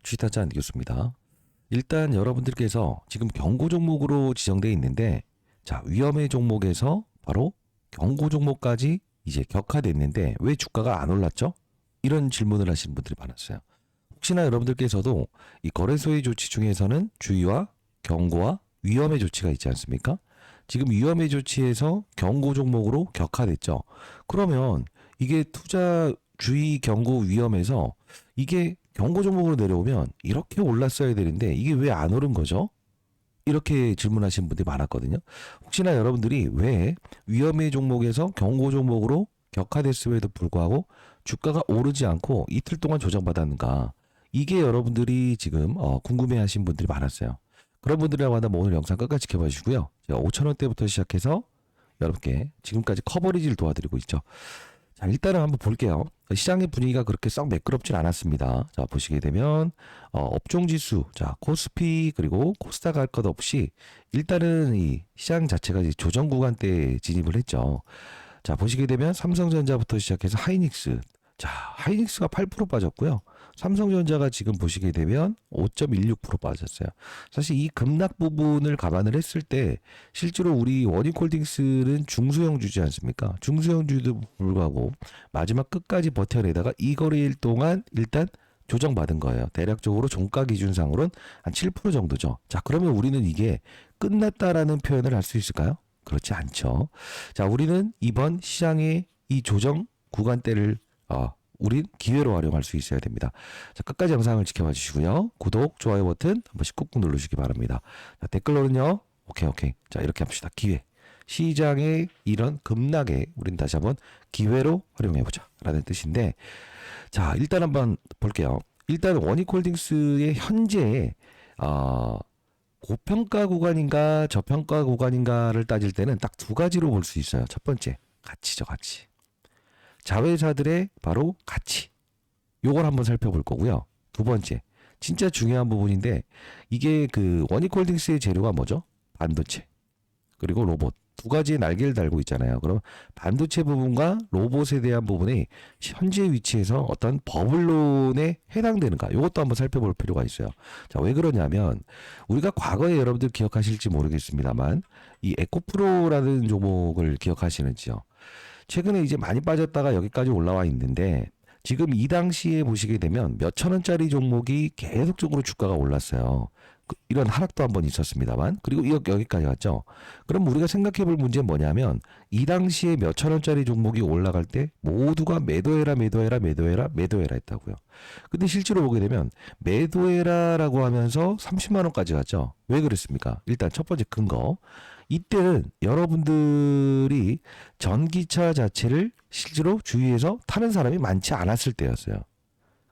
주식타짜 안되겠습니다. 일단 여러분들께서 지금 경고 종목으로 지정되어 있는데, 자, 위험의 종목에서 바로 경고 종목까지 이제 격화됐는데 왜 주가가 안 올랐죠? 이런 질문을 하시는 분들이 많았어요. 혹시나 여러분들께서도 이 거래소의 조치 중에서는 주의와 경고와 위험의 조치가 있지 않습니까? 지금 위험의 조치에서 경고 종목으로 격화됐죠. 그러면 이게 투자 주의 경고 위험에서 이게 경고 종목으로 내려오면 이렇게 올랐어야 되는데 이게 왜 안 오른 거죠? 이렇게 질문하시는 분들이 많았거든요. 혹시나 여러분들이 왜 위험의 종목에서 경고 종목으로 격화됐음에도 불구하고 주가가 오르지 않고 이틀 동안 조정받았는가? 이게 여러분들이 지금 궁금해하신 분들이 많았어요. 그런 분들이라고 한다면 오늘 영상 끝까지 지켜봐 주시고요. 제가 5,000원대부터 시작해서 여러분께 지금까지 커버리지를 도와드리고 있죠. 자, 일단은 한번 볼게요. 시장의 분위기가 그렇게 썩 매끄럽진 않았습니다. 자, 보시게 되면 업종지수, 자, 코스피 그리고 코스닥 할 것 없이 일단은 이 시장 자체가 이제 조정 구간대에 진입을 했죠. 자, 보시게 되면 삼성전자부터 시작해서 하이닉스, 자, 하이닉스가 8% 빠졌고요. 삼성전자가 지금 보시게 되면 5.16% 빠졌어요. 사실 이 급락 부분을 감안을 했을 때 실제로 우리 원익홀딩스는 중소형주지 않습니까? 중소형주도 불구하고 마지막 끝까지 버텨내다가 이 거래일 동안 일단 조정받은 거예요. 대략적으로 종가 기준상으로는 한 7% 정도죠. 자, 그러면 우리는 이게 끝났다라는 표현을 할 수 있을까요? 그렇지 않죠. 자, 우리는 이번 시장의 이 조정 구간대를 우린 기회로 활용할 수 있어야 됩니다. 자, 끝까지 영상을 지켜봐 주시고요. 구독, 좋아요 버튼 한 번씩 꾹꾹 누르시기 바랍니다. 자, 댓글로는요. 오케이. 자, 이렇게 합시다. 기회. 시장의 이런 급락에 우린 다시 한번 기회로 활용해보자 라는 뜻인데, 자, 일단 한번 볼게요. 일단 원익홀딩스의 현재 고평가 구간인가 저평가 구간인가를 따질 때는 딱 두 가지로 볼 수 있어요. 첫 번째, 가치죠, 가치. 자회사들의 바로 가치. 요걸 한번 살펴볼 거고요. 두 번째, 진짜 중요한 부분인데 이게 그 원익홀딩스의 재료가 뭐죠? 반도체 그리고 로봇. 두 가지의 날개를 달고 있잖아요. 그럼 반도체 부분과 로봇에 대한 부분이 현재 위치에서 어떤 버블론에 해당되는가? 이것도 한번 살펴볼 필요가 있어요. 자, 왜 그러냐면 우리가 과거에 여러분들 기억하실지 모르겠습니다만 이 에코프로라는 종목을 기억하시는지요? 최근에 이제 많이 빠졌다가 여기까지 올라와 있는데 지금 이 당시에 보시게 되면 몇천 원짜리 종목이 계속적으로 주가가 올랐어요. 이런 하락도 한번 있었습니다만 그리고 여기까지 왔죠. 그럼 우리가 생각해 볼 문제는 뭐냐면 이 당시에 몇천 원짜리 종목이 올라갈 때 모두가 매도해라 했다고요. 근데 실제로 보게 되면 매도해라라고 하면서 30만 원까지 갔죠. 왜 그랬습니까? 일단 첫 번째 근거. 이때는 여러분들이 전기차 자체를 실제로 주위에서 타는 사람이 많지 않았을 때였어요.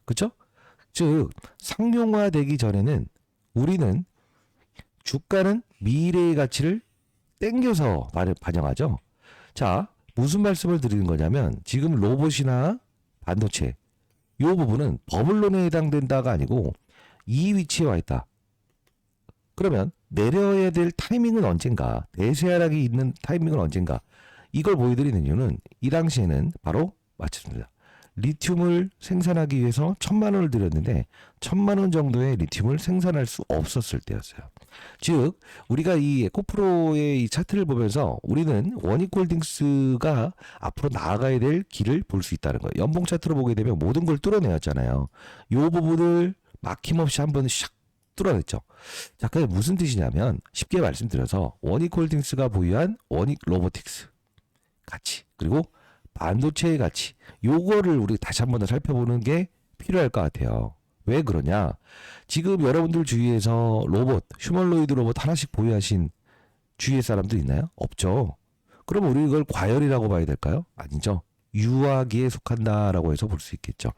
그쵸? 즉 상용화되기 전에는 우리는 주가는 미래의 가치를 땡겨서 반영하죠. 자, 무슨 말씀을 드리는 거냐면 지금 로봇이나 반도체 이 부분은 버블론에 해당된다가 아니고 이 위치에 와 있다. 그러면 내려야 될 타이밍은 언젠가, 대세 하락이 있는 타이밍은 언젠가, 이걸 보여드리는 이유는 이 당시에는 바로 맞췄습니다. 리튬을 생산하기 위해서 1,000만 원을 들였는데 1,000만 원 정도의 리튬을 생산할 수 없었을 때였어요. 즉 우리가 이 에코프로의 이 차트를 보면서 우리는 원익홀딩스가 앞으로 나아가야 될 길을 볼 수 있다는 거예요. 연봉 차트로 보게 되면 모든 걸 뚫어내었잖아요. 이 부분을 막힘없이 한번 샥 뚫어냈죠. 자, 그게 무슨 뜻이냐면 쉽게 말씀드려서 원익홀딩스가 보유한 원익 로보틱스 가치 그리고 반도체의 가치 요거를 우리 다시 한번 더 살펴보는 게 필요할 것 같아요. 왜 그러냐? 지금 여러분들 주위에서 로봇, 휴머노이드 로봇 하나씩 보유하신 주위의 사람들 있나요? 없죠. 그럼 우리 이걸 과열이라고 봐야 될까요? 아니죠. 유아기에 속한다라고 해서 볼 수 있겠죠.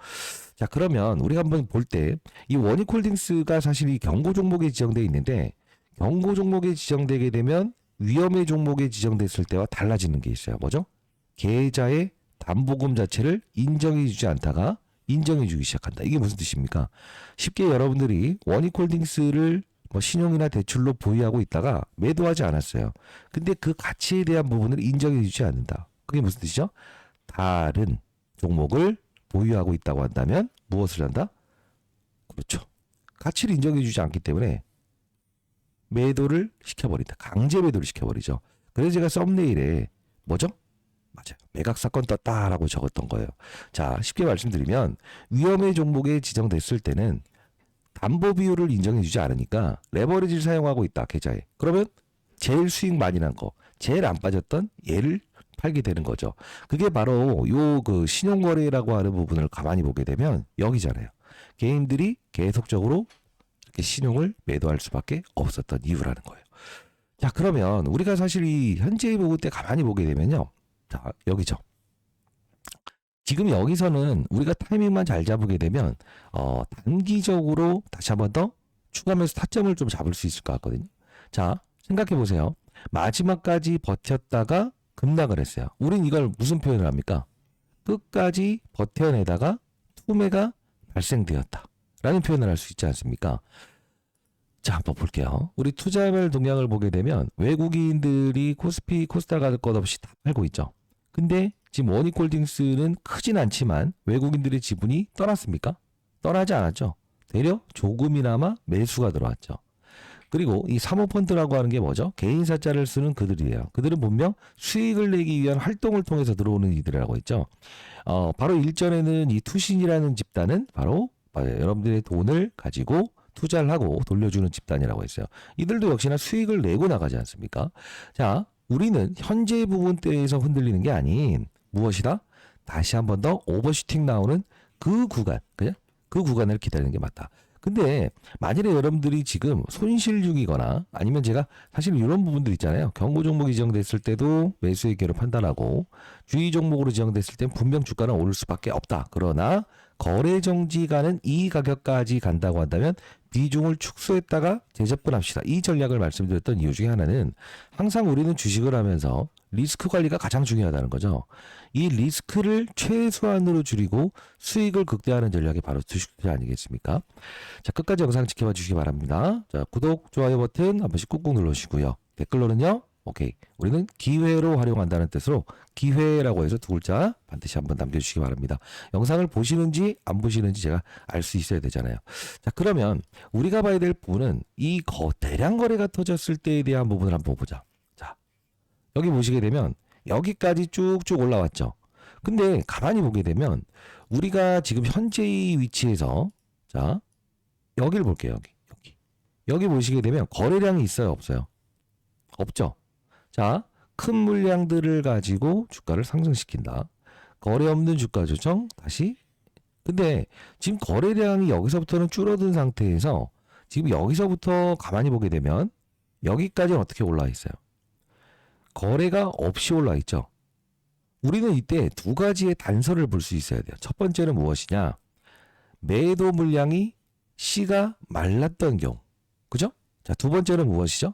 자, 그러면 우리가 한번 볼 때 이 원익홀딩스가 사실 이 경고 종목에 지정되어 있는데 경고 종목에 지정되게 되면 위험의 종목에 지정됐을 때와 달라지는 게 있어요. 뭐죠? 계좌의 담보금 자체를 인정해주지 않다가 인정해주기 시작한다. 이게 무슨 뜻입니까? 쉽게 여러분들이 원익홀딩스를 뭐 신용이나 대출로 보유하고 있다가 매도하지 않았어요. 근데 그 가치에 대한 부분을 인정해주지 않는다. 그게 무슨 뜻이죠? 다른 종목을 보유하고 있다고 한다면 무엇을 한다? 그렇죠. 가치를 인정해주지 않기 때문에 매도를 시켜버린다. 강제 매도를 시켜버리죠. 그래서 제가 썸네일에 뭐죠? 맞아요. 매각 사건 떴다라고 적었던 거예요. 자, 쉽게 말씀드리면 위험의 종목에 지정됐을 때는 담보 비율을 인정해주지 않으니까 레버리지를 사용하고 있다. 계좌에. 그러면 제일 수익 많이 난 거, 제일 안 빠졌던 얘를 팔게 되는 거죠. 그게 바로 요 그 신용거래라고 하는 부분을 가만히 보게 되면 여기잖아요. 개인들이 계속적으로 이렇게 신용을 매도할 수밖에 없었던 이유라는 거예요. 자, 그러면 우리가 사실 이 현재의 부분 때 가만히 보게 되면요. 자, 여기죠. 지금 여기서는 우리가 타이밍만 잘 잡게 되면 단기적으로 다시 한번 더 추가 매수 타점을 좀 잡을 수 있을 것 같거든요. 자, 생각해 보세요. 마지막까지 버텼다가 급락을 했어요. 우린 이걸 무슨 표현을 합니까? 끝까지 버텨내다가 투매가 발생되었다 라는 표현을 할 수 있지 않습니까? 자, 한번 볼게요. 우리 투자별 동향을 보게 되면 외국인들이 코스피, 코스닥 가을 것 없이 다 팔고 있죠. 근데 지금 원익홀딩스는 크진 않지만 외국인들의 지분이 떠났습니까? 떠나지 않았죠. 되려 조금이나마 매수가 들어왔죠. 그리고 이 사모펀드라고 하는 게 뭐죠? 개인사자를 쓰는 그들이에요. 그들은 분명 수익을 내기 위한 활동을 통해서 들어오는 이들이라고 했죠. 바로 일전에는 이 투신이라는 집단은 바로 여러분들의 돈을 가지고 투자를 하고 돌려주는 집단이라고 했어요. 이들도 역시나 수익을 내고 나가지 않습니까? 자, 우리는 현재 부분대에서 흔들리는 게 아닌 무엇이다? 다시 한 번 더 오버슈팅 나오는 그 구간, 그죠? 그 구간을 기다리는 게 맞다. 근데 만일에 여러분들이 지금 손실 중이거나 아니면 제가 사실 이런 부분들 있잖아요. 경고 종목이 지정됐을 때도 매수의 기회를 판단하고 주의 종목으로 지정됐을 땐 분명 주가는 오를 수밖에 없다. 그러나 거래 정지가는 이 가격까지 간다고 한다면 비중을 축소했다가 재접근합시다. 이 전략을 말씀드렸던 이유 중에 하나는 항상 우리는 주식을 하면서 리스크 관리가 가장 중요하다는 거죠. 이 리스크를 최소한으로 줄이고 수익을 극대화하는 전략이 바로 주식 투자 아니겠습니까? 자, 끝까지 영상 지켜봐 주시기 바랍니다. 자, 구독, 좋아요 버튼 한 번씩 꾹꾹 눌러주시고요. 댓글로는요. 오케이. 우리는 기회로 활용한다는 뜻으로 기회라고 해서 두 글자 반드시 한번 남겨주시기 바랍니다. 영상을 보시는지 안 보시는지 제가 알 수 있어야 되잖아요. 자, 그러면 우리가 봐야 될 부분은 이 대량 거래가 터졌을 때에 대한 부분을 한번 보자. 자, 여기 보시게 되면 여기까지 쭉쭉 올라왔죠. 근데 가만히 보게 되면 우리가 지금 현재의 위치에서 자, 여기를 볼게요. 여기 보시게 되면 거래량이 있어요, 없어요? 없죠. 자, 큰 물량들을 가지고 주가를 상승시킨다. 거래 없는 주가 조정 다시. 근데 지금 거래량이 여기서부터는 줄어든 상태에서 지금 여기서부터 가만히 보게 되면 여기까지는 어떻게 올라와 있어요? 거래가 없이 올라와 있죠. 우리는 이때 두 가지의 단서를 볼 수 있어야 돼요. 첫 번째는 무엇이냐? 매도 물량이 C가 말랐던 경우. 그죠? 자, 두 번째는 무엇이죠?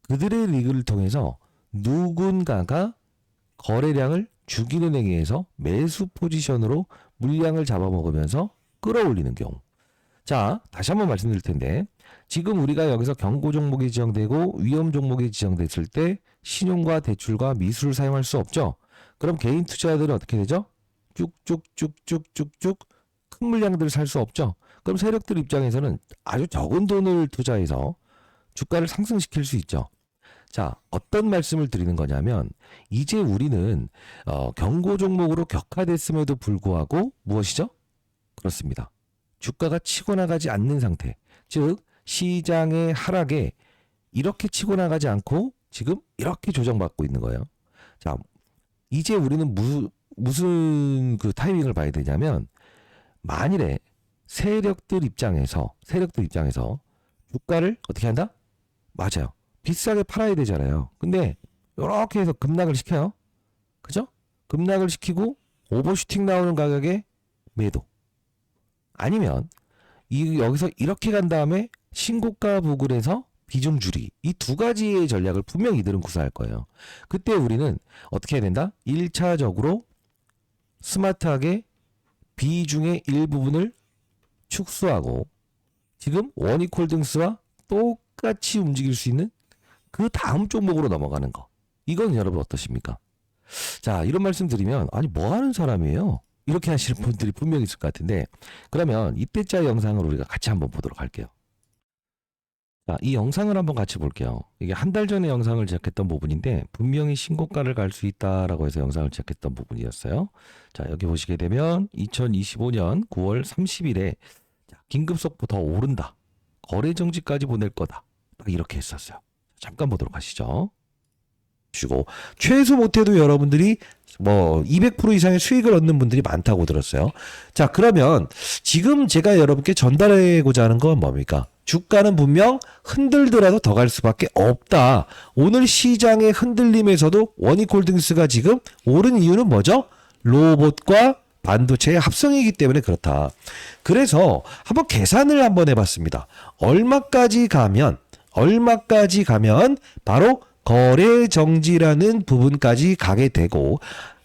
그들의 리그를 통해서 누군가가 거래량을 죽이는 행위에서 매수 포지션으로 물량을 잡아먹으면서 끌어올리는 경우. 자, 다시 한번 말씀드릴 텐데 지금 우리가 여기서 경고 종목이 지정되고 위험 종목이 지정됐을 때 신용과 대출과 미수를 사용할 수 없죠. 그럼 개인 투자자들은 어떻게 되죠? 쭉쭉쭉쭉쭉쭉 큰 물량들을 살 수 없죠. 그럼 세력들 입장에서는 아주 적은 돈을 투자해서 주가를 상승시킬 수 있죠. 자, 어떤 말씀을 드리는 거냐면 이제 우리는 경고 종목으로 격화됐음에도 불구하고 무엇이죠? 그렇습니다. 주가가 치고 나가지 않는 상태. 즉 시장의 하락에 이렇게 치고 나가지 않고 지금 이렇게 조정받고 있는 거예요. 자, 이제 우리는 무슨 그 타이밍을 봐야 되냐면 만일에 세력들 입장에서 주가를 어떻게 한다? 맞아요. 비싸게 팔아야 되잖아요. 근데 이렇게 해서 급락을 시켜요. 그죠? 급락을 시키고 오버슈팅 나오는 가격에 매도. 아니면 여기서 이렇게 간 다음에 신고가 부근에서 비중 줄이. 이 두 가지의 전략을 분명 이들은 구사할 거예요. 그때 우리는 어떻게 해야 된다? 1차적으로 스마트하게 비중의 일부분을 축소하고 지금 원익홀딩스와 똑같이 움직일 수 있는 그 다음 종목으로 넘어가는 거. 이건 여러분 어떠십니까? 자, 이런 말씀 드리면 아니 뭐 하는 사람이에요? 이렇게 하시는 분들이 분명히 있을 것 같은데, 그러면 이때짜 영상을 우리가 같이 한번 보도록 할게요. 자, 이 영상을 한번 같이 볼게요. 이게 한 달 전에 영상을 제작했던 부분인데 분명히 신고가를 갈 수 있다라고 해서 영상을 제작했던 부분이었어요. 자, 여기 보시게 되면 2025년 9월 30일에 긴급속보 더 오른다. 거래 정지까지 보낼 거다. 딱 이렇게 했었어요. 잠깐 보도록 하시죠. 주고 최소 못해도 여러분들이 뭐 200% 이상의 수익을 얻는 분들이 많다고 들었어요. 자, 그러면 지금 제가 여러분께 전달하고자 하는 건 뭡니까? 주가는 분명 흔들더라도 더 갈 수밖에 없다. 오늘 시장의 흔들림에서도 원익홀딩스가 지금 오른 이유는 뭐죠? 로봇과 반도체의 합성이기 때문에 그렇다. 그래서 한번 계산을 한번 해봤습니다. 얼마까지 가면 바로 거래 정지라는 부분까지 가게 되고,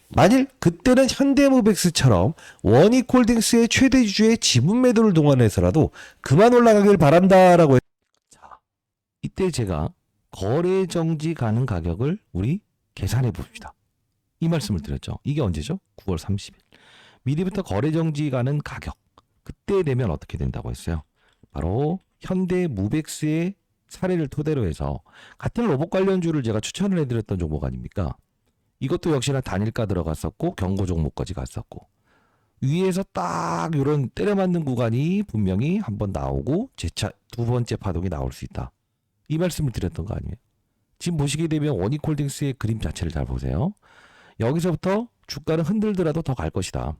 만일 그때는 현대모백스처럼 원익홀딩스의 최대 주주의 지분 매도를 동원해서라도 그만 올라가길 바란다라고 했... 자, 이때 제가 거래 정지 가는 가격을 우리 계산해 봅시다. 이 말씀을 드렸죠. 이게 언제죠? 9월 30일. 미리부터 거래 정지 가는 가격. 그때 되면 어떻게 된다고 했어요? 바로 현대모백스의 사례를 토대로 해서 같은 로봇 관련주를 제가 추천을 해드렸던 종목 아닙니까? 이것도 역시나 단일가 들어갔었고 경고 종목까지 갔었고, 위에서 딱 이런 때려 맞는 구간이 분명히 한번 나오고 재차 두 번째 파동이 나올 수 있다. 이 말씀을 드렸던 거 아니에요? 지금 보시게 되면 원익홀딩스의 그림 자체를 잘 보세요. 여기서부터 주가는 흔들더라도 더 갈 것이다.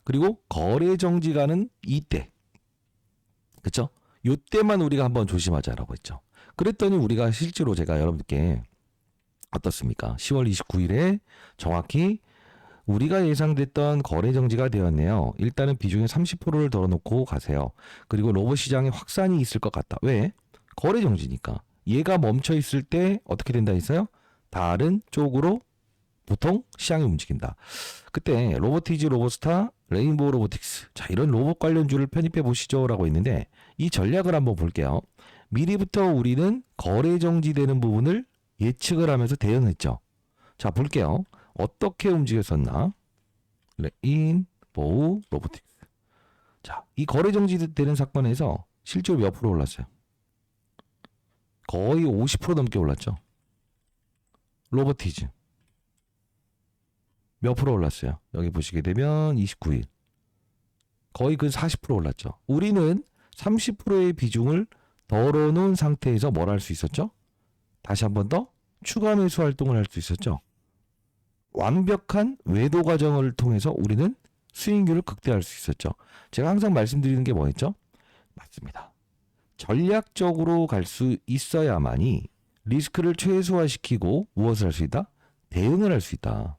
그리고 거래 정지가는 이때, 그쵸? 요때만 우리가 한번 조심하자라고 했죠. 그랬더니 우리가 실제로 제가 여러분들께 어떻습니까? 10월 29일에 정확히 우리가 예상됐던 거래 정지가 되었네요. 일단은 비중의 30%를 덜어놓고 가세요. 그리고 로봇 시장에 확산이 있을 것 같다. 왜? 거래 정지니까. 얘가 멈춰 있을 때 어떻게 된다 했어요? 다른 쪽으로 보통 시장이 움직인다. 그때 로보티즈, 로보스타, 레인보우 로보틱스, 자, 이런 로봇 관련주를 편입해 보시죠 라고 있는데, 이 전략을 한번 볼게요. 미리부터 우리는 거래 정지되는 부분을 예측을 하면서 대응했죠. 자, 볼게요. 어떻게 움직였었나? 레인보우 로보틱스. 자, 이 거래 정지되는 사건에서 실제로 몇 프로 올랐어요? 거의 50% 넘게 올랐죠. 로보티즈 몇 프로 올랐어요? 여기 보시게 되면 29일. 거의 그 40% 올랐죠. 우리는 30%의 비중을 덜어놓은 상태에서 뭘 할 수 있었죠? 다시 한 번 더 추가 매수 활동을 할 수 있었죠. 완벽한 외도 과정을 통해서 우리는 수익률을 극대화할 수 있었죠. 제가 항상 말씀드리는 게 뭐였죠? 맞습니다. 전략적으로 갈 수 있어야만이 리스크를 최소화시키고 무엇을 할 수 있다? 대응을 할 수 있다.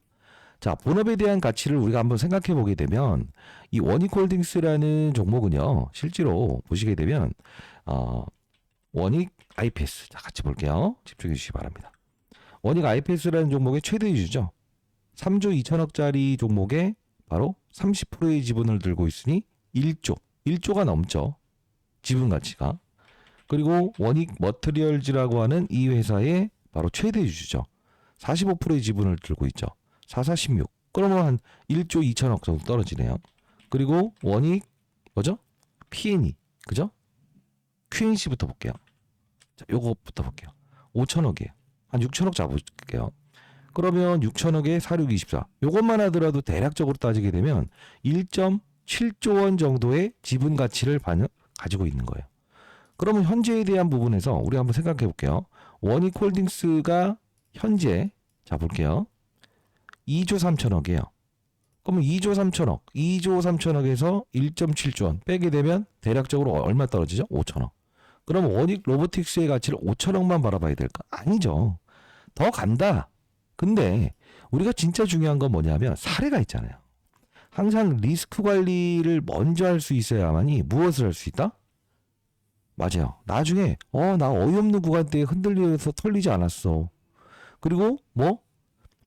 자, 본업에 대한 가치를 우리가 한번 생각해 보게 되면 이 원익홀딩스라는 종목은요, 실제로 보시게 되면 원익 IPS, 자, 같이 볼게요. 집중해 주시기 바랍니다. 원익 IPS라는 종목의 최대 주주죠. 3조 2천억짜리 종목에 바로 30%의 지분을 들고 있으니 1조가 넘죠. 지분 가치가. 그리고 원익 머트리얼즈라고 하는 이 회사의 바로 최대 주주죠. 45%의 지분을 들고 있죠. 4416. 그러면 한 1조 2천억 정도 떨어지네요. 그리고 원익 뭐죠? P&E. 그죠? QNC부터 볼게요. 자, 요거부터 볼게요. 5천억이에요. 한 6천억 잡을게요. 그러면 6천억에 4624. 요것만 하더라도 대략적으로 따지게 되면 1.7조 원 정도의 지분 가치를 가지고 있는 거예요. 그러면 현재에 대한 부분에서 우리 한번 생각해 볼게요. 원익홀딩스가 현재, 자, 볼게요. 2조 3천억이에요. 그러면 2조 3천억에서 1.7조 원 빼게 되면 대략적으로 얼마 떨어지죠? 5천억. 그럼 원익 로보틱스의 가치를 5천억만 바라봐야 될까? 아니죠. 더 간다. 근데 우리가 진짜 중요한 건 뭐냐면 사례가 있잖아요. 항상 리스크 관리를 먼저 할 수 있어야만이 무엇을 할 수 있다? 맞아요. 나중에 나 어이없는 구간대에 흔들려서 털리지 않았어. 그리고 뭐?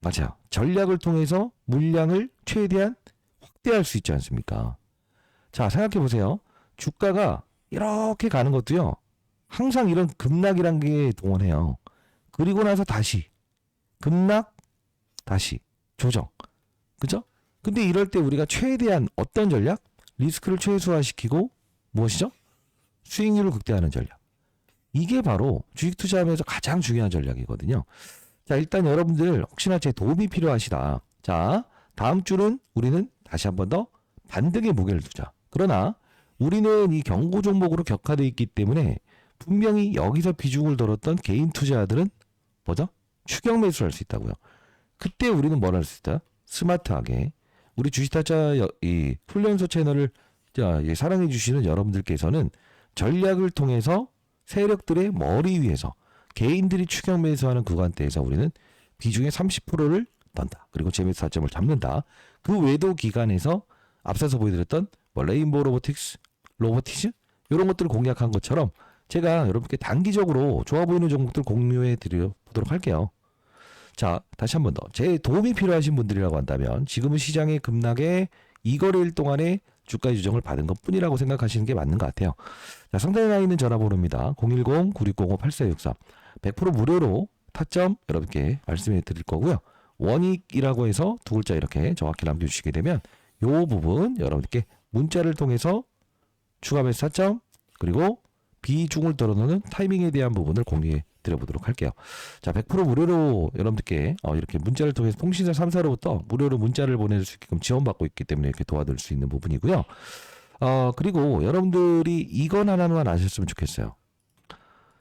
맞아요. 전략을 통해서 물량을 최대한 확대할 수 있지 않습니까? 자, 생각해 보세요. 주가가 이렇게 가는 것도요. 항상 이런 급락이란 게 동원해요. 그리고 나서 다시 급락, 다시 조정. 그죠? 근데 이럴 때 우리가 최대한 어떤 전략? 리스크를 최소화시키고 무엇이죠? 수익률을 극대화하는 전략. 이게 바로 주식 투자하면서 가장 중요한 전략이거든요. 자, 일단 여러분들 혹시나 제 도움이 필요하시다. 자, 다음 주는 우리는 다시 한 번 더 반등의 무게를 두자. 그러나 우리는 이 경고 종목으로 격화되어 있기 때문에 분명히 여기서 비중을 들었던 개인 투자자들은 뭐죠? 추격 매수를 할 수 있다고요. 그때 우리는 뭘 할 수 있다? 스마트하게 우리 주식타짜 이 훈련소 채널을 사랑해 주시는 여러분들께서는 전략을 통해서 세력들의 머리 위에서 개인들이 추격 매수하는 구간대에서 우리는 비중의 30%를 던다. 그리고 재매수 타점을 잡는다. 그 외도 기간에서 앞서서 보여드렸던 뭐 레인보우 로보티즈 이런 것들을 공략한 것처럼 제가 여러분께 단기적으로 좋아 보이는 종목들 공유해 드려보도록 할게요. 자, 다시 한 번 더. 제 도움이 필요하신 분들이라고 한다면 지금은 시장의 급락에 이 거래일 동안에 주가의 조정을 받은 것 뿐이라고 생각하시는 게 맞는 것 같아요. 자, 상단에 나와 있는 전화번호입니다. 010-9605-8463. 100% 무료로 타점 여러분께 말씀해 드릴 거고요. 원익이라고 해서 두 글자 이렇게 정확히 남겨주시게 되면 이 부분 여러분께 문자를 통해서 추가 매수 타점 그리고 비중을 덜어놓는 타이밍에 대한 부분을 공유해 드려보도록 할게요. 자, 100% 무료로 여러분들께 이렇게 문자를 통해서 통신사 3사로부터 무료로 문자를 보낼 수 있게끔 지원받고 있기 때문에 이렇게 도와드릴 수 있는 부분이고요. 그리고 여러분들이 이건 하나만 아셨으면 좋겠어요.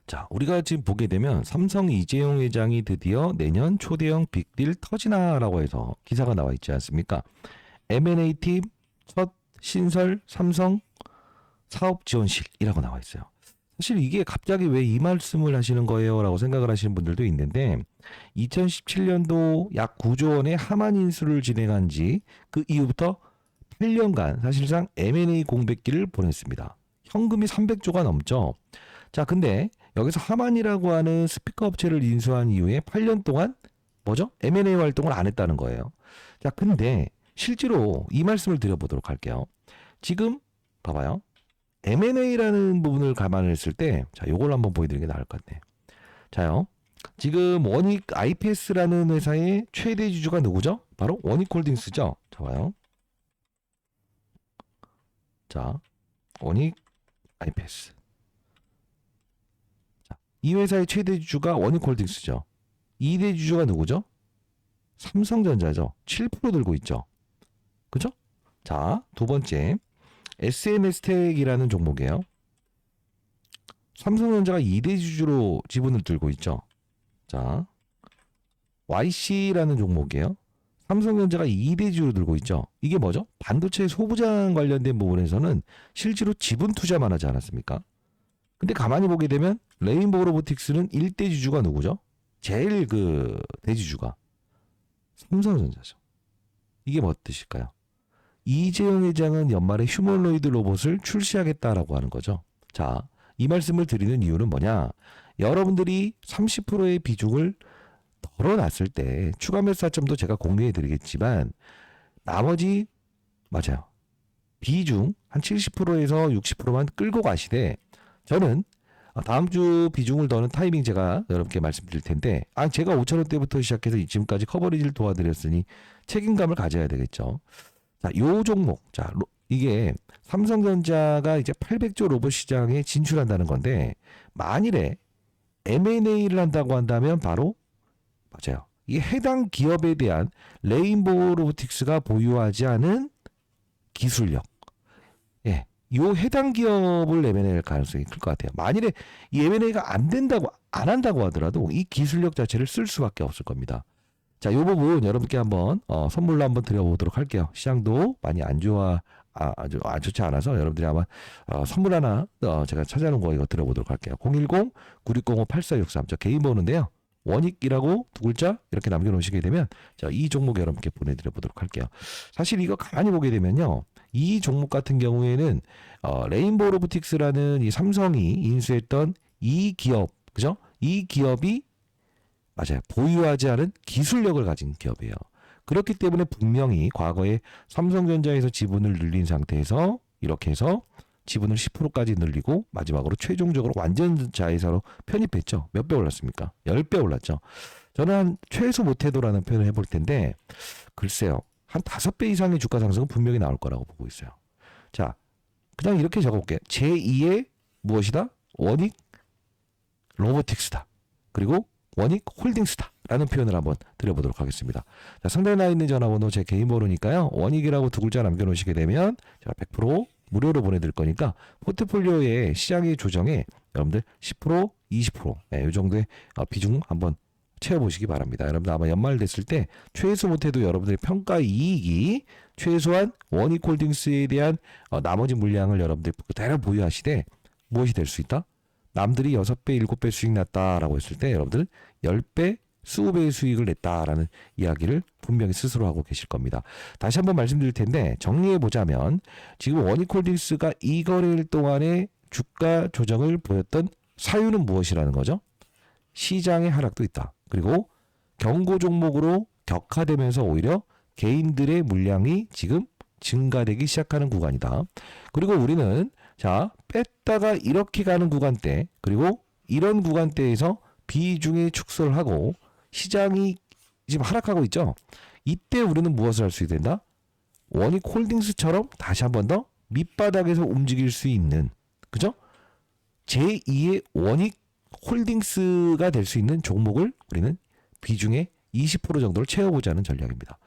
자, 우리가 지금 보게 되면 삼성 이재용 회장이 드디어 내년 초대형 빅딜 터지나라고 해서 기사가 나와 있지 않습니까? M&A 팀 첫 신설 삼성 사업 지원실이라고 나와 있어요. 사실 이게 갑자기 왜 이 말씀을 하시는 거예요? 라고 생각을 하시는 분들도 있는데 2017년도 약 9조 원의 하만 인수를 진행한 지 그 이후부터 8년간 사실상 M&A 공백기를 보냈습니다. 현금이 300조가 넘죠. 자, 근데 여기서 하만이라고 하는 스피커 업체를 인수한 이후에 8년 동안 뭐죠? M&A 활동을 안 했다는 거예요. 자, 근데 실제로 이 말씀을 드려보도록 할게요. 지금 봐봐요. M&A라는 부분을 감안했을 때, 자, 요걸 한번 보여드리는 게 나을 것 같네. 자요. 지금 원익 IPS라는 회사의 최대 주주가 누구죠? 바로 원익홀딩스죠. 자, 봐요. 자, 원익 IPS. 자, 이 회사의 최대 주주가 원익홀딩스죠. 2대 주주가 누구죠? 삼성전자죠. 7% 들고 있죠. 그죠? 자, 두 번째. SNS텍이라는 종목이에요. 삼성전자가 2대 주주로 지분을 들고 있죠. 자, YC라는 종목이에요. 삼성전자가 2대 주주로 들고 있죠. 이게 뭐죠? 반도체 소부장 관련된 부분에서는 실제로 지분 투자만 하지 않았습니까? 근데 가만히 보게 되면 레인보우 로보틱스는 1대 주주가 누구죠? 제일 그 대주주가 삼성전자죠. 이게 뭐 뜻일까요? 이재용 회장은 연말에 휴머노이드 로봇을 출시하겠다라고 하는 거죠. 자, 이 말씀을 드리는 이유는 뭐냐? 여러분들이 30%의 비중을 덜어놨을 때 추가 매수 타점도 제가 공유해 드리겠지만 나머지 맞아요. 비중 한 70%에서 60%만 끌고 가시되 저는 다음 주 비중을 더는 타이밍 제가 여러분께 말씀드릴 텐데 제가 5,000원대부터 시작해서 지금까지 커버리지를 도와드렸으니 책임감을 가져야 되겠죠. 자, 요 종목. 자, 이게 삼성전자가 이제 800조 로봇 시장에 진출한다는 건데 만일에 M&A를 한다고 한다면 바로 맞아요. 이 해당 기업에 대한 레인보우 로보틱스가 보유하지 않은 기술력. 예. 요 해당 기업을 M&A 할 가능성이 클 것 같아요. 만일에 이 M&A가 안 한다고 하더라도 이 기술력 자체를 쓸 수밖에 없을 겁니다. 자, 이 부분 여러분께 한번 선물로 한번 드려보도록 할게요. 시장도 많이 안 좋지 않아서 여러분들이 아마 선물 하나 제가 찾아놓은 거 이거 드려보도록 할게요. 010-9605-8463 저 개인 번호인데요. 원익이라고 두 글자 이렇게 남겨놓으시게 되면 이 종목 여러분께 보내드려보도록 할게요. 사실 이거 가만히 보게 되면요. 이 종목 같은 경우에는 레인보우 로보틱스라는 이 삼성이 인수했던 이 기업, 그죠? 이 기업이 맞아요. 보유하지 않은 기술력을 가진 기업이에요. 그렇기 때문에 분명히 과거에 삼성전자에서 지분을 늘린 상태에서 이렇게 해서 지분을 10%까지 늘리고 마지막으로 최종적으로 완전 자회사로 편입했죠. 몇 배 올랐습니까? 10배 올랐죠. 저는 한 최소 못해도라는 표현을 해볼 텐데 글쎄요. 한 5배 이상의 주가 상승은 분명히 나올 거라고 보고 있어요. 자, 그냥 이렇게 적어볼게요. 제2의 무엇이다? 원익 로보틱스다. 그리고 원익 홀딩스다. 라는 표현을 한번 드려보도록 하겠습니다. 자, 상단에 나 있는 전화번호 제 개인 번호니까요. 원익이라고 두 글자 남겨놓으시게 되면 제가 100% 무료로 보내드릴 거니까 포트폴리오의 시장의 조정에 여러분들 10%, 20% 이 정도의 비중 한번 채워보시기 바랍니다. 여러분들 아마 연말 됐을 때 최소 못해도 여러분들의 평가 이익이 최소한 원익홀딩스에 대한 나머지 물량을 여러분들 그대로 보유하시되 무엇이 될 수 있다? 남들이 6배, 7배 수익 났다라고 했을 때 여러분들 10배, 20배의 수익을 냈다라는 이야기를 분명히 스스로 하고 계실 겁니다. 다시 한번 말씀드릴 텐데 정리해보자면 지금 원익홀딩스가 이 거래일 동안에 주가 조정을 보였던 사유는 무엇이라는 거죠? 시장의 하락도 있다. 그리고 경고 종목으로 격화되면서 오히려 개인들의 물량이 지금 증가되기 시작하는 구간이다. 그리고 우리는 자 뺐다가 이렇게 가는 구간대 그리고 이런 구간대에서 비중의 축소를 하고 시장이 지금 하락하고 있죠. 이때 우리는 무엇을 할 수 있게 된다? 원익홀딩스처럼 다시 한 번 더 밑바닥에서 움직일 수 있는 그죠? 제2의 원익홀딩스가 될 수 있는 종목을 우리는 비중의 20% 정도를 채워보자는 전략입니다.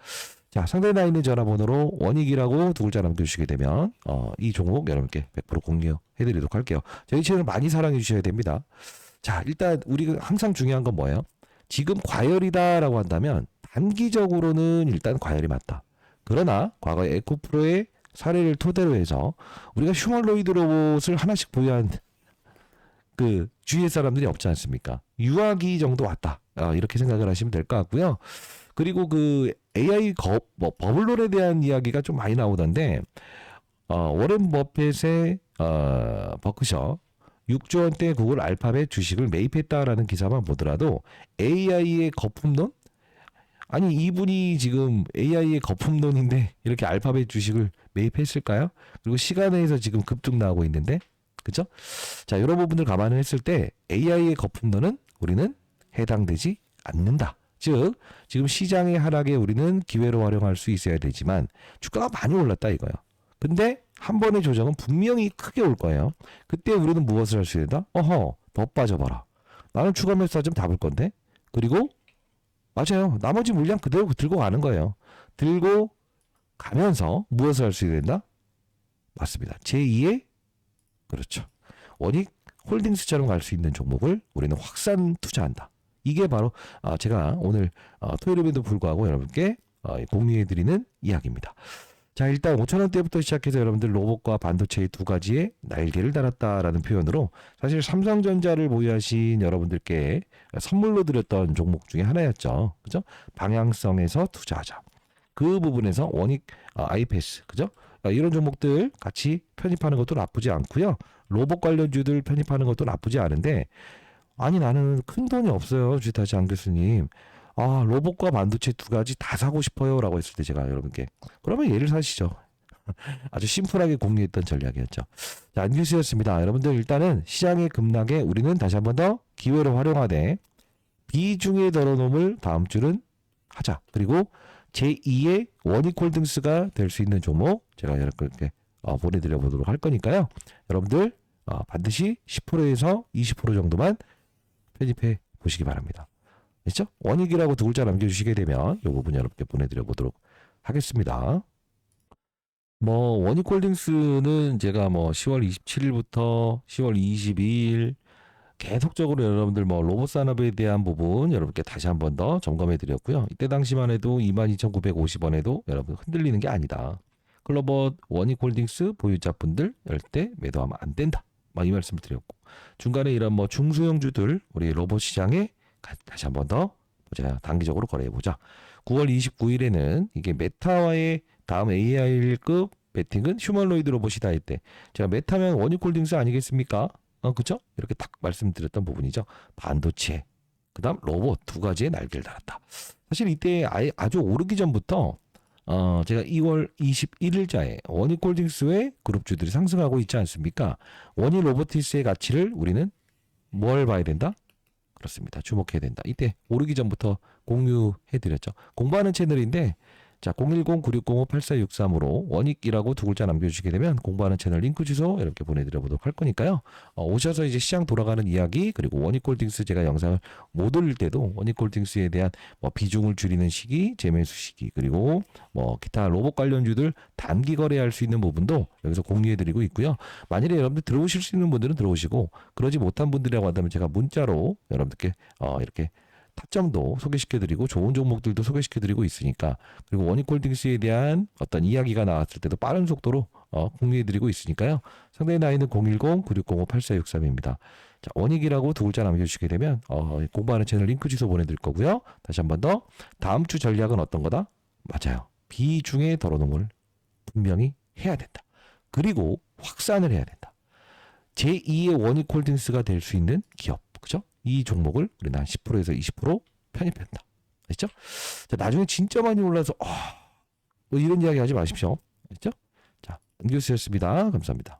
자, 상단에 나 있는 전화번호로 원익이라고 두 글자 남겨주시게 되면 이 종목 여러분께 100% 공유해드리도록 할게요. 저희 채널 많이 사랑해 주셔야 됩니다. 자, 일단 우리가 항상 중요한 건 뭐예요? 지금 과열이다라고 한다면 단기적으로는 일단 과열이 맞다. 그러나 과거 에코프로의 사례를 토대로 해서 우리가 휴머노이드 로봇을 하나씩 보유한 그 주위의 사람들이 없지 않습니까? 유아기 정도 왔다. 이렇게 생각을 하시면 될 것 같고요. 그리고 그 AI 버블론에 대한 이야기가 좀 많이 나오던데 워렌 버핏의 버크셔 6조 원대 구글 알파벳 주식을 매입했다라는 기사만 보더라도 AI의 거품론? 아니 이분이 지금 AI의 거품론인데 이렇게 알파벳 주식을 매입했을까요? 그리고 시간에서 지금 급등 나오고 있는데 그죠? 자, 이런 부분을 감안했을 때 AI의 거품론은 우리는 해당되지 않는다. 즉 지금 시장의 하락에 우리는 기회로 활용할 수 있어야 되지만 주가가 많이 올랐다 이거예요. 근데 한 번의 조정은 분명히 크게 올 거예요. 그때 우리는 무엇을 할 수 있다? 더 빠져봐라. 나는 추가 매수 좀 잡을 건데. 그리고 맞아요. 나머지 물량 그대로 들고 가는 거예요. 들고 가면서 무엇을 할 수 있게 된다? 맞습니다. 제2의 그렇죠. 원익 홀딩스처럼 갈 수 있는 종목을 우리는 확산 투자한다. 이게 바로 제가 오늘 토요일에도 불구하고 여러분께 공유해드리는 이야기입니다. 자, 일단 5,000원대부터 시작해서 여러분들 로봇과 반도체의 두 가지의 날개를 달았다라는 표현으로 사실 삼성전자를 보유하신 여러분들께 선물로 드렸던 종목 중에 하나였죠. 그죠? 방향성에서 투자하자. 그 부분에서 원익 아이패스, 그죠? 이런 종목들 같이 편입하는 것도 나쁘지 않고요. 로봇 관련주들 편입하는 것도 나쁘지 않은데 아니 나는 큰 돈이 없어요. 주타지 안 교수님. 로봇과 반도체 두 가지 다 사고 싶어요. 라고 했을 때 제가 여러분께 그러면 얘를 사시죠. 아주 심플하게 공유했던 전략이었죠. 자, 안 교수였습니다. 여러분들 일단은 시장의 급락에 우리는 다시 한 번 더 기회를 활용하되 비중의 덜어놓음을 다음 주는 하자. 그리고 제2의 원익홀딩스가 될 수 있는 종목 제가 여러분께 보내드려 보도록 할 거니까요. 여러분들 반드시 10%에서 20% 정도만 편입해 보시기 바랍니다. 됐죠? 원익이라고 두 글자 남겨주시게 되면 이 부분 여러분께 보내드려 보도록 하겠습니다. 원익홀딩스는 제가 10월 27일부터 10월 22일 계속적으로 여러분들 로봇 산업에 대한 부분 여러분께 다시 한 번 더 점검해 드렸고요. 이때 당시만 해도 22,950원에도 여러분 흔들리는 게 아니다. 글로벌 원익홀딩스 보유자분들 열대 매도하면 안 된다. 이 말씀을 드렸고 중간에 이런 중소형주들 우리 로봇 시장에 다시 한 번 더 보자. 단기적으로 거래해 보자. 9월 29일에는 이게 메타와의 다음 AI급 배팅은 휴머노이드 로봇이다 했대. 제가 메타면 원익홀딩스 아니겠습니까? 그죠? 이렇게 딱 말씀드렸던 부분이죠. 반도체, 그다음 로봇 두 가지의 날개를 달았다. 사실 이때 아주 오르기 전부터 제가 2월 21일자에 원익홀딩스의 그룹주들이 상승하고 있지 않습니까? 원익 로보티스의 가치를 우리는 뭘 봐야 된다? 그렇습니다. 주목해야 된다. 이때 오르기 전부터 공유해드렸죠. 공부하는 채널인데 자, 010-9605-8463으로 원익이라고 두 글자 남겨주시게 되면 공부하는 채널 링크 주소 이렇게 보내드려 보도록 할 거니까요. 오셔서 이제 시장 돌아가는 이야기 그리고 원익홀딩스 제가 영상을 못 올릴 때도 원익홀딩스에 대한 뭐 비중을 줄이는 시기, 재매수 시기 그리고 뭐 기타 로봇 관련주들 단기 거래할 수 있는 부분도 여기서 공유해드리고 있고요. 만일에 여러분들 들어오실 수 있는 분들은 들어오시고 그러지 못한 분들이라고 한다면 제가 문자로 여러분들께 이렇게 타점도 소개시켜드리고 좋은 종목들도 소개시켜드리고 있으니까 그리고 원익홀딩스에 대한 어떤 이야기가 나왔을 때도 빠른 속도로 공유해드리고 있으니까요. 상대의 나이는 010-9605-8463입니다. 자, 원익이라고 두 글자 남겨주시게 되면 공부하는 채널 링크 주소 보내드릴 거고요. 다시 한 번 더 다음 주 전략은 어떤 거다? 맞아요. 비중에 덜어놓은 걸 분명히 해야 된다. 그리고 확산을 해야 된다. 제2의 원익홀딩스가 될 수 있는 기업. 그죠? 이 종목을 우리는 한 10%에서 20% 편입한다. 알죠? 자, 나중에 진짜 많이 올라서 뭐 이런 이야기 하지 마십시오. 알죠? 자, 은교수였습니다. 감사합니다.